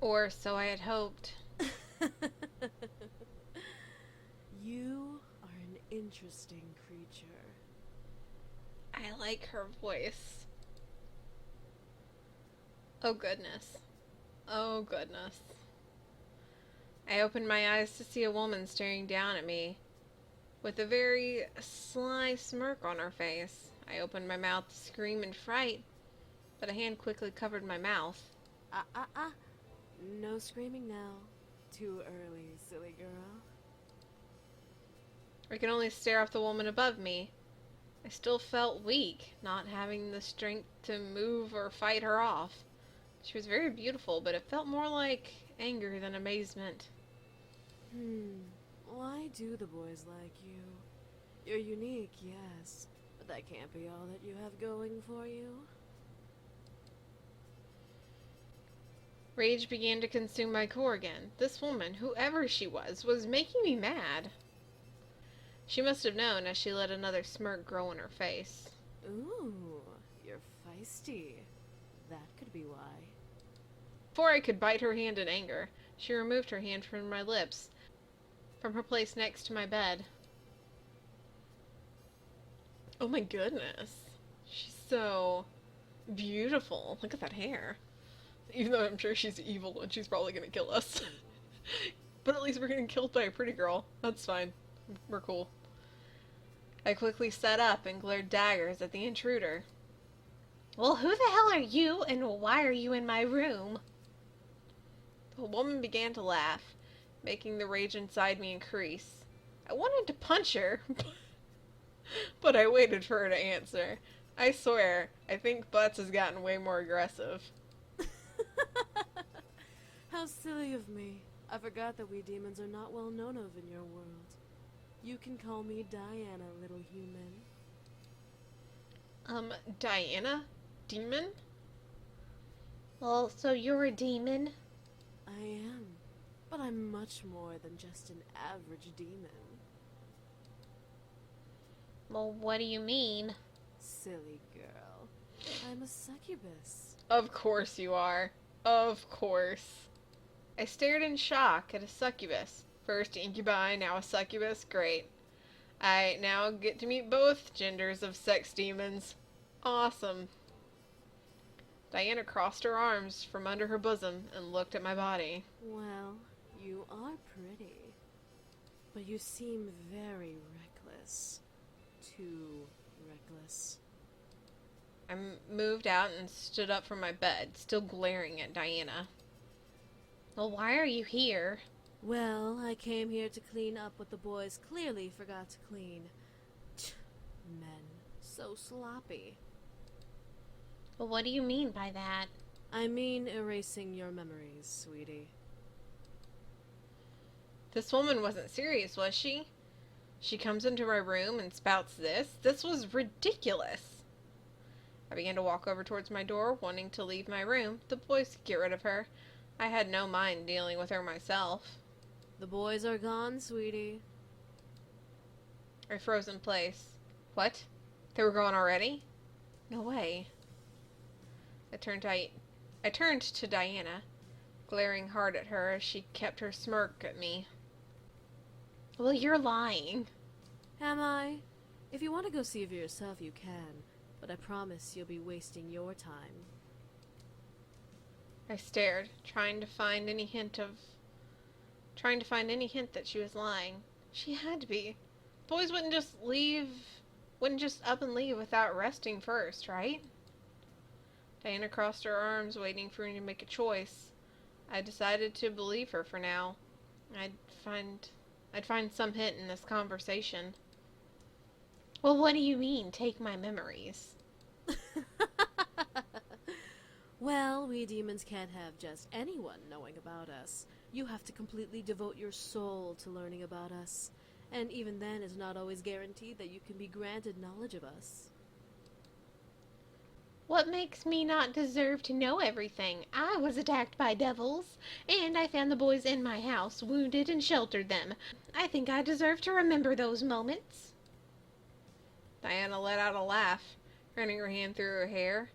Or so I had hoped. You are an interesting creature. I like her voice. Oh goodness. Oh goodness. I opened my eyes to see a woman staring down at me with a very sly smirk on her face. I opened my mouth to scream in fright, but a hand quickly covered my mouth. Ah, ah, ah. No screaming now. Too early, silly girl. I could only stare off the woman above me. I still felt weak, not having the strength to move or fight her off. She was very beautiful, but it felt more like anger than amazement. Why do the boys like you? You're unique, yes, but that can't be all that you have going for you. Rage began to consume my core again. This woman, whoever she was making me mad. She must have known, as she let another smirk grow on her face. Ooh, you're feisty. That could be why. Before I could bite her hand in anger, she removed her hand from my lips, from her place next to my bed. Oh my goodness. She's so beautiful. Look at that hair. Even though I'm sure she's evil and she's probably gonna kill us. But at least we're getting killed by a pretty girl. That's fine. We're cool. I quickly sat up and glared daggers at the intruder. Well, who the hell are you, and why are you in my room? The woman began to laugh, making the rage inside me increase. I wanted to punch her, but I waited for her to answer. I swear, I think Butts has gotten way more aggressive. How silly of me. I forgot that we demons are not well known of in your world. You can call me Diana, little human. Diana? Demon? Well, so you're a demon? I am, but I'm much more than just an average demon. Well, what do you mean? Silly girl. I'm a succubus. Of course you are. Of course. I stared in shock at a succubus. First incubi, now a succubus. Great. I now get to meet both genders of sex demons. Awesome. Diana crossed her arms from under her bosom and looked at my body. Well, you are pretty. But you seem very reckless. Too reckless. I moved out and stood up from my bed, still glaring at Diana. Well, why are you here? Well, I came here to clean up what the boys clearly forgot to clean. Men. So sloppy. Well, what do you mean by that? I mean erasing your memories, sweetie. This woman wasn't serious, was she? She comes into my room and spouts this? This was ridiculous. I began to walk over towards my door, wanting to leave my room. The boys could get rid of her. I had no mind dealing with her myself. The boys are gone, sweetie. I froze in place. What? They were gone already? No way. I turned to Diana, glaring hard at her as she kept her smirk at me. Well, you're lying. Am I? If you want to go see for yourself, you can. But I promise you'll be wasting your time. I stared, trying to find any hint that she was lying. She had to be. Boys wouldn't just up and leave without resting first, right? Diana crossed her arms, waiting for me to make a choice. I decided to believe her for now. I'd find some hint in this conversation. Well, what do you mean, take my memories? Well, we demons can't have just anyone knowing about us. You have to completely devote your soul to learning about us. And even then, it's not always guaranteed that you can be granted knowledge of us. What makes me not deserve to know everything? I was attacked by devils, and I found the boys in my house, wounded, and sheltered them. I think I deserve to remember those moments. Diana let out a laugh, running her hand through her hair,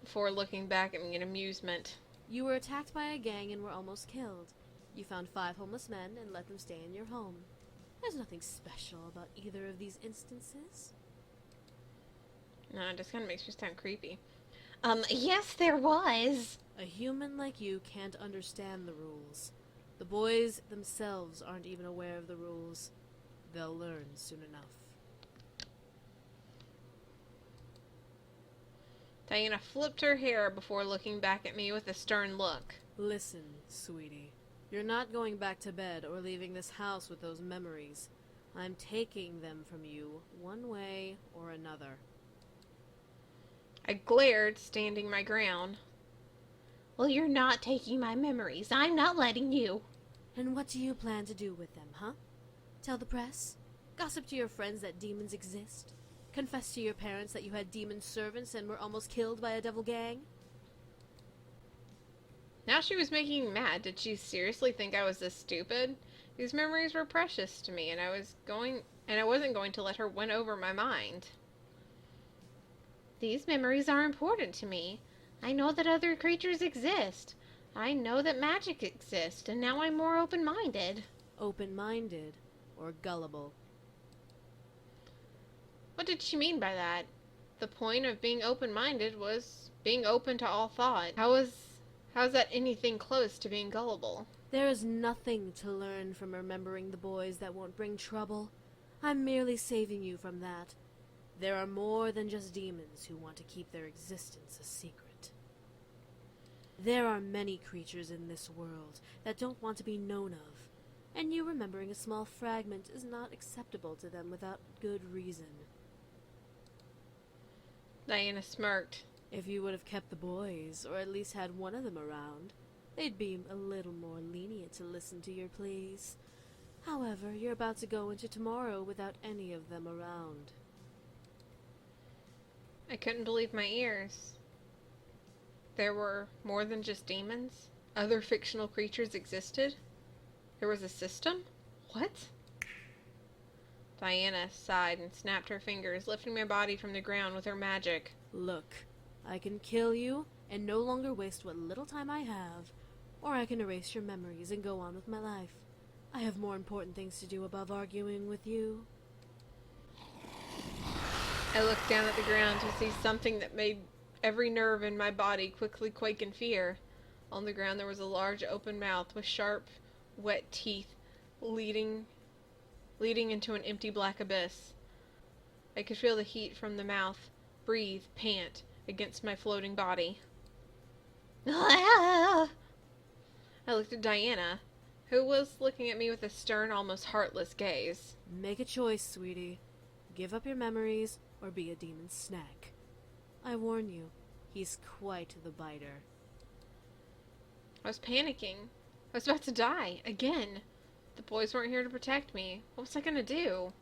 before looking back at me in amusement. You were attacked by a gang and were almost killed. You found 5 homeless men and let them stay in your home. There's nothing special about either of these instances. No, it just kind of makes me sound creepy. Yes, there was. A human like you can't understand the rules. The boys themselves aren't even aware of the rules. They'll learn soon enough. Diana flipped her hair before looking back at me with a stern look. Listen, sweetie. You're not going back to bed or leaving this house with those memories. I'm taking them from you one way or another. I glared, standing my ground. Well, you're not taking my memories. I'm not letting you. And what do you plan to do with them, huh? Tell the press? Gossip to your friends that demons exist? Confess to your parents that you had demon servants and were almost killed by a devil gang? Now she was making me mad. Did she seriously think I was this stupid? These memories were precious to me, and I wasn't going to let her win over my mind. These memories are important to me. I know that other creatures exist. I know that magic exists, and now I'm more open-minded. Open-minded or gullible? What did she mean by that? The point of being open-minded was being open to all thought. How's that anything close to being gullible? There is nothing to learn from remembering the boys that won't bring trouble. I'm merely saving you from that. There are more than just demons who want to keep their existence a secret. There are many creatures in this world that don't want to be known of, and you remembering a small fragment is not acceptable to them without good reason. Diana smirked. If you would have kept the boys, or at least had one of them around, they'd be a little more lenient to listen to your pleas. However, you're about to go into tomorrow without any of them around. I couldn't believe my ears. There were more than just demons? Other fictional creatures existed? There was a system? What? Diana sighed and snapped her fingers, lifting my body from the ground with her magic. Look, I can kill you and no longer waste what little time I have, or I can erase your memories and go on with my life. I have more important things to do above arguing with you. I looked down at the ground to see something that made every nerve in my body quickly quake in fear. On the ground there was a large open mouth with sharp, wet teeth leading into an empty black abyss. I could feel the heat from the mouth breathe, pant against my floating body. I looked at Diana, who was looking at me with a stern, almost heartless gaze. Make a choice, sweetie. Give up your memories or be a demon's snack. I warn you, he's quite the biter. I was panicking. I was about to die, again. The boys weren't here to protect me. What was I gonna do?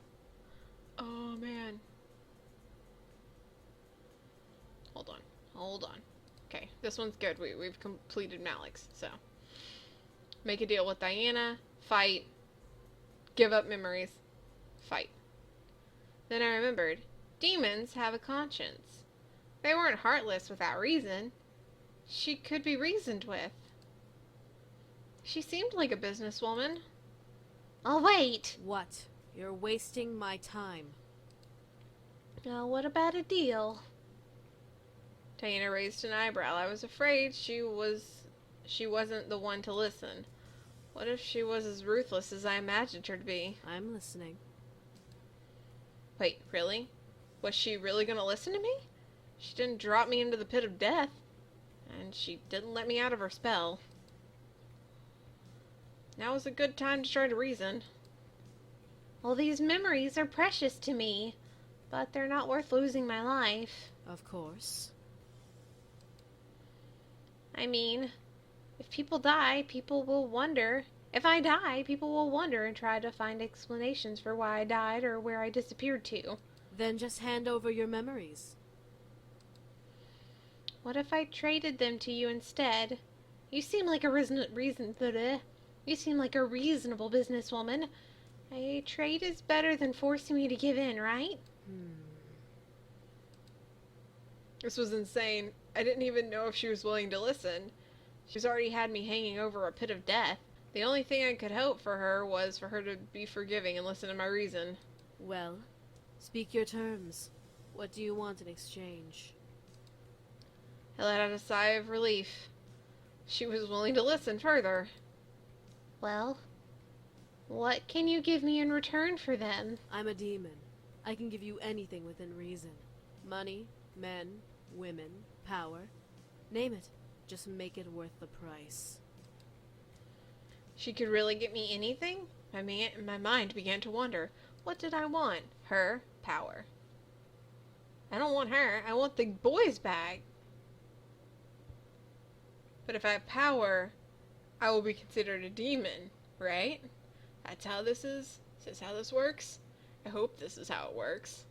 Oh, man. Hold on. Okay, this one's good. We've completed Malik's, so. Make a deal with Diana. Fight. Give up memories. Fight. Then I remembered. Demons have a conscience. They weren't heartless without reason. She could be reasoned with. She seemed like a businesswoman. I'll wait. What? You're wasting my time. Now, what about a deal? Diana raised an eyebrow. I was afraid she wasn't the one to listen. What if she was as ruthless as I imagined her to be? I'm listening. Wait, really? Was she really gonna listen to me? She didn't drop me into the pit of death. And she didn't let me out of her spell. Now is a good time to try to reason. Well, these memories are precious to me, but they're not worth losing my life. Of course. I mean, if people die, people will wonder. If I die, people will wonder and try to find explanations for why I died or where I disappeared to. Then just hand over your memories. What if I traded them to you instead? You seem like a You seem like a reasonable businesswoman. A trade is better than forcing me to give in, right? This was insane. I didn't even know if she was willing to listen. She's already had me hanging over a pit of death. The only thing I could hope for her was for her to be forgiving and listen to my reason. Well, speak your terms. What do you want in exchange? I let out a sigh of relief. She was willing to listen further. Well, what can you give me in return for them? I'm a demon. I can give you anything within reason. Money, men, women, power. Name it. Just make it worth the price. She could really get me anything? My mind began to wonder. What did I want? Her? Power. I don't want her. I want the boys back. But if I have power, I will be considered a demon, right? That's how this is? Is this how this works? I hope this is how it works.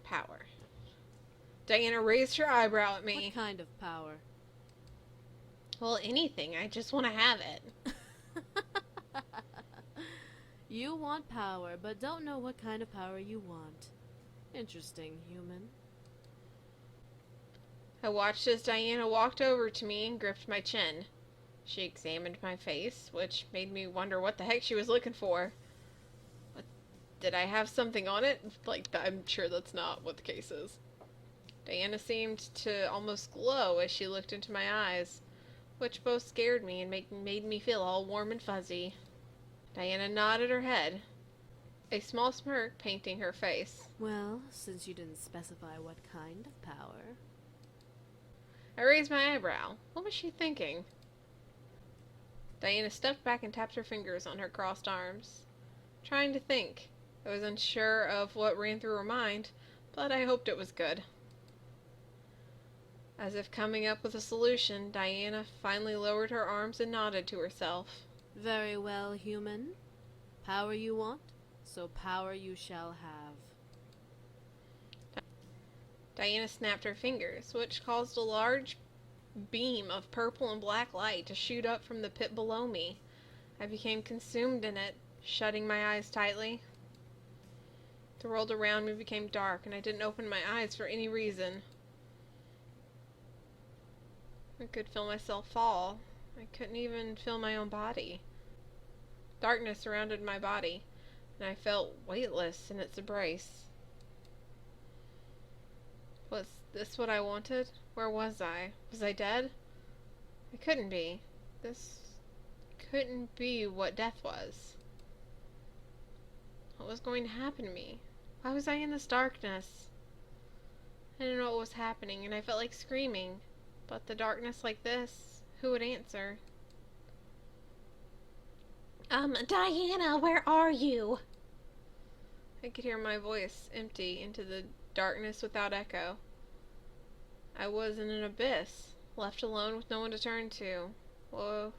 Power. Diana raised her eyebrow at me. What kind of power? Well, anything. I just want to have it. You want power, but don't know what kind of power you want. Interesting, human. I watched as Diana walked over to me and gripped my chin. She examined my face, which made me wonder what the heck she was looking for. What, did I have something on it? I'm sure that's not what the case is. Diana seemed to almost glow as she looked into my eyes, which both scared me and made me feel all warm and fuzzy. Diana nodded her head, a small smirk painting her face. Well, since you didn't specify what kind of power... I raised my eyebrow. What was she thinking? Diana stepped back and tapped her fingers on her crossed arms, trying to think. I was unsure of what ran through her mind, but I hoped it was good. As if coming up with a solution, Diana finally lowered her arms and nodded to herself. Very well, human. Power you want, so power you shall have. Diana snapped her fingers, which caused a large beam of purple and black light to shoot up from the pit below me. I became consumed in it, shutting my eyes tightly. The world around me became dark, and I didn't open my eyes for any reason. I could feel myself fall. I couldn't even feel my own body. Darkness surrounded my body, and I felt weightless in its embrace. Was this what I wanted? Where was I? Was I dead? I couldn't be. This couldn't be what death was. What was going to happen to me? Why was I in this darkness? I didn't know what was happening, and I felt like screaming. But the darkness like this, who would answer? Diana, where are you? I could hear my voice empty into the darkness without echo. I was in an abyss, left alone with no one to turn to. Whoa.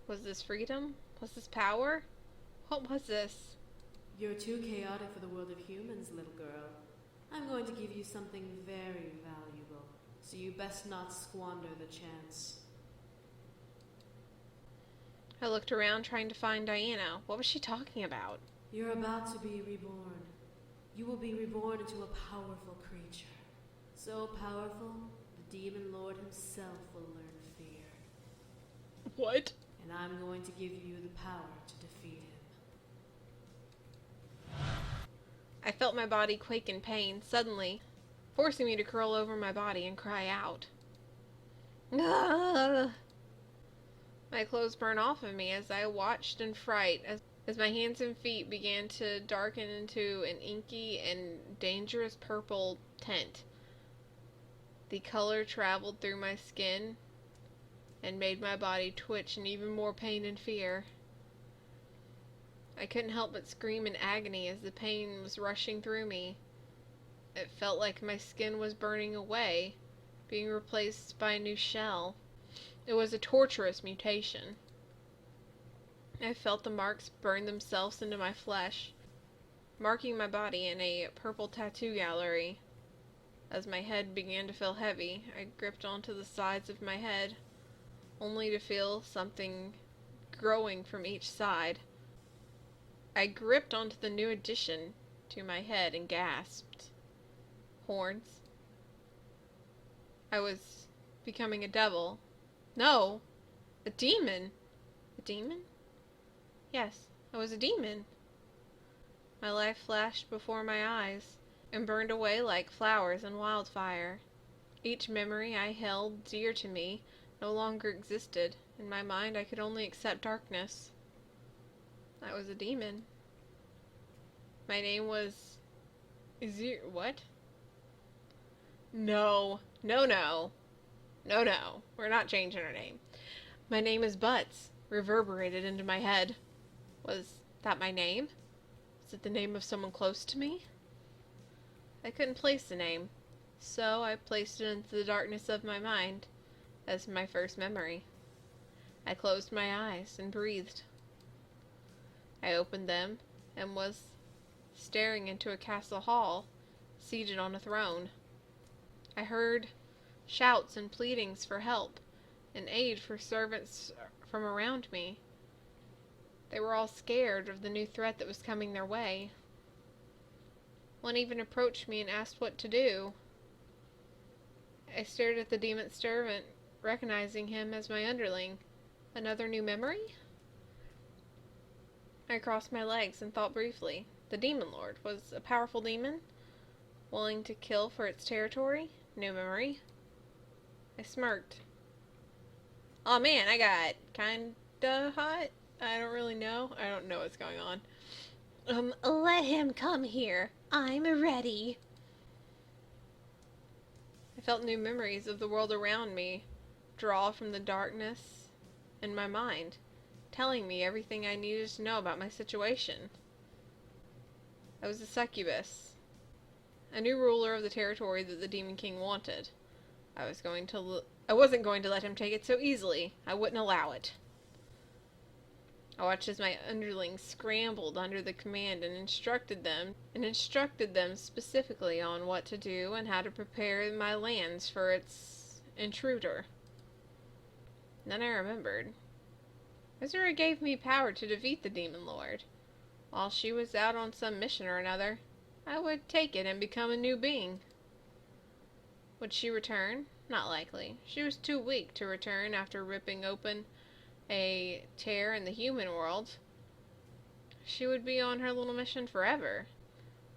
Was this freedom? Was this power? What was this? You're too chaotic for the world of humans, little girl. I'm going to give you something very valuable, so you best not squander the chance. I looked around trying to find Diana. What was she talking about? You're about to be reborn. You will be reborn into a powerful creature. So powerful, the demon lord himself will learn fear. What? And I'm going to give you the power to defeat him. I felt my body quake in pain, suddenly, forcing me to curl over my body and cry out. Ah! My clothes burned off of me as I watched in fright as my hands and feet began to darken into an inky and dangerous purple tint. The color traveled through my skin and made my body twitch in even more pain and fear. I couldn't help but scream in agony as the pain was rushing through me. It felt like my skin was burning away, being replaced by a new shell. It was a torturous mutation. I felt the marks burn themselves into my flesh, marking my body in a purple tattoo gallery. As my head began to feel heavy, I gripped onto the sides of my head, only to feel something growing from each side. I gripped onto the new addition to my head and gasped. Horns. I was becoming a devil. No, a demon. A demon? Yes, I was a demon. My life flashed before my eyes and burned away like flowers in wildfire. Each memory I held dear to me no longer existed. In my mind, I could only accept darkness. I was a demon. My name was... What? No. No, no. No, no. We're not changing our name. My name is Butts, reverberated into my head. Was that my name? Was it the name of someone close to me? I couldn't place the name, so I placed it into the darkness of my mind as my first memory. I closed my eyes and breathed. I opened them and was staring into a castle hall, seated on a throne. I heard shouts and pleadings for help and aid for servants from around me. They were all scared of the new threat that was coming their way. One even approached me and asked what to do. I stared at the demon servant, recognizing him as my underling. Another new memory? I crossed my legs and thought briefly. The Demon Lord was a powerful demon, willing to kill for its territory. New memory. I smirked. Oh man, I got kinda hot. I don't really know. I don't know what's going on. Let him come here. I'm ready. I felt new memories of the world around me draw from the darkness in my mind, telling me everything I needed to know about my situation. I was a succubus, a new ruler of the territory that the Demon King wanted. I wasn't going to let him take it so easily. I wouldn't allow it. I watched as my underlings scrambled under the command and instructed them specifically on what to do and how to prepare my lands for its intruder. Then I remembered. Azura gave me power to defeat the Demon Lord. While she was out on some mission or another, I would take it and become a new being. Would she return? Not likely. She was too weak to return after ripping open a tear in the human world. She would be on her little mission forever,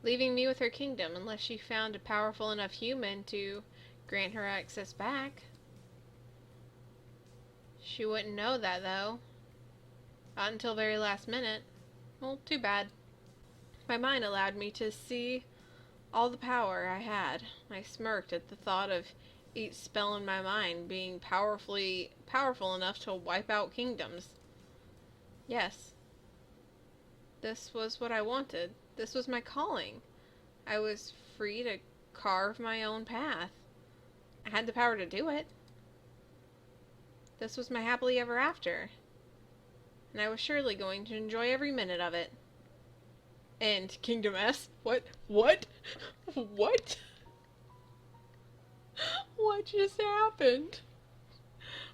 leaving me with her kingdom unless she found a powerful enough human to grant her access back. She wouldn't know that, though. Not until very last minute. Well, too bad. My mind allowed me to see all the power I had. I smirked at the thought of each spell in my mind being powerful enough to wipe out kingdoms. Yes. This was what I wanted. This was my calling. I was free to carve my own path. I had the power to do it. This was my happily ever after. And I was surely going to enjoy every minute of it. And Kingdom S? What? What? What? What just happened?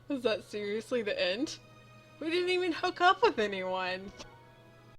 Was that seriously the end? We didn't even hook up with anyone.